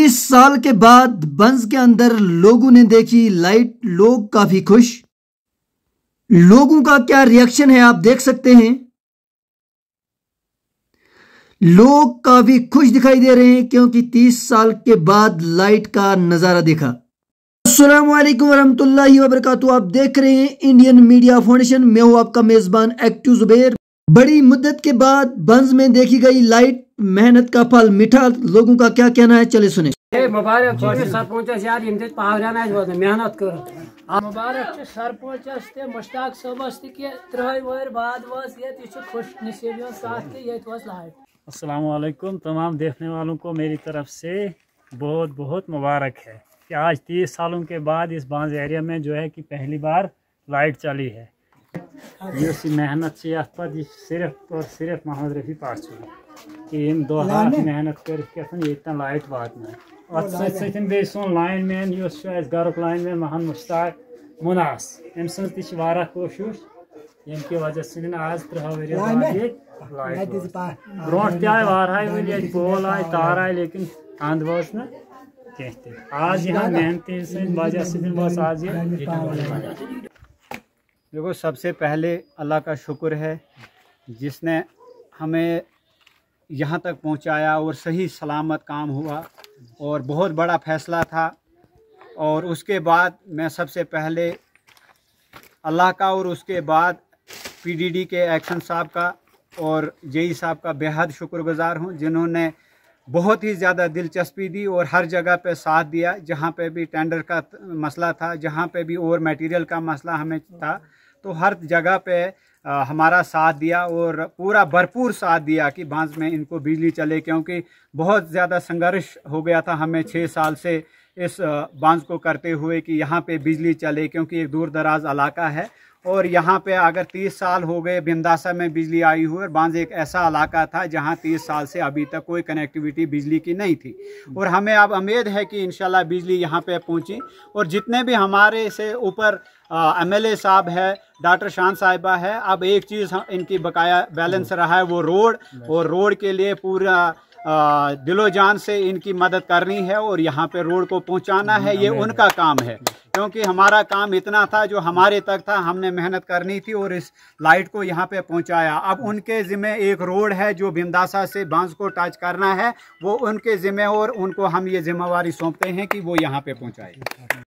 30 साल के बाद बंज के अंदर लोगों ने देखी लाइट, लोग काफी खुश। लोगों का क्या रिएक्शन है आप देख सकते हैं। लोग काफी खुश दिखाई दे रहे हैं क्योंकि 30 साल के बाद लाइट का नजारा देखा। अस्सलामु अलैकुम वरहमतुल्लाहि वबरकातुहू। आप देख रहे हैं इंडियन मीडिया फाउंडेशन। मैं हूं आपका मेजबान एक्टिव जुबैर। बड़ी मुद्दत के बाद बंज में देखी गई लाइट, मेहनत का फल मीठा। लोगों का क्या कहना है, चले सुने। मुबारक सरपंच यार मेहनत कर मुबारक सरपंचस ते मुश्ताक सबस ते 3 वर बाद वस ये खुश नसीबियों साथ के ये लाइट। अस्सलाम वालेकुम तमाम देखने वालों को मेरी तरफ से बहुत बहुत मुबारक है कि आज 30 सालों के बाद इस बांज एरिया में जो है कि पहली बार लाइट चली है। ये मेहनत से अत पे सिर्फ और सिर्फ मोहम्मद रफी पास कि इन दो हाथ मेहनत कर लाइट वात बे सोन लाइन मैन घर लाइन मैन महन मुश्ताक मुनास अम सह कोशिश यम कि वजह से आज 3 वर लाइट ब्रो आए वाराई वर पोल आए तार आए लेकिन अंद वोस न आज यहाँ मेहनत वजह से आज देखो, सबसे पहले अल्लाह का शुक्र है जिसने हमें यहाँ तक पहुँचाया और सही सलामत काम हुआ और बहुत बड़ा फैसला था। और उसके बाद मैं सबसे पहले अल्लाह का और उसके बाद पीडीडी के एक्शन साहब का और जेई साहब का बेहद शुक्रगुजार हूँ जिन्होंने बहुत ही ज़्यादा दिलचस्पी दी और हर जगह पे साथ दिया। जहाँ पे भी टेंडर का मसला था, जहाँ पे भी और मटेरियल का मसला हमें था, तो हर जगह पे हमारा साथ दिया और पूरा भरपूर साथ दिया कि बांज में इनको बिजली चले, क्योंकि बहुत ज़्यादा संघर्ष हो गया था हमें 6 साल से इस बांज को करते हुए कि यहाँ पे बिजली चले, क्योंकि एक दूर दराज इलाका है और यहाँ पे अगर 30 साल हो गए बिंदासा में बिजली आई हुई। और बांज एक ऐसा इलाका था जहाँ 30 साल से अभी तक कोई कनेक्टिविटी बिजली की नहीं थी और हमें अब उम्मीद है कि इंशाल्लाह बिजली यहाँ पे पहुँची। और जितने भी हमारे से ऊपर एमएलए साहब है, डॉक्टर शान साहिबा है, अब एक चीज़ इनकी बकाया बैलेंस रहा है वो रोड, और रोड के लिए पूरा दिलो जान से इनकी मदद करनी है और यहाँ पे रोड को पहुँचाना है। ये उनका काम है, क्योंकि हमारा काम इतना था जो हमारे तक था, हमने मेहनत करनी थी और इस लाइट को यहाँ पे पहुँचाया। अब उनके ज़िम्मे एक रोड है जो बिंदासा से बांज को टच करना है, वो उनके ज़िम्मे और उनको हम ये जिम्मेवारी सौंपते हैं कि वो यहाँ पे पहुँचाए।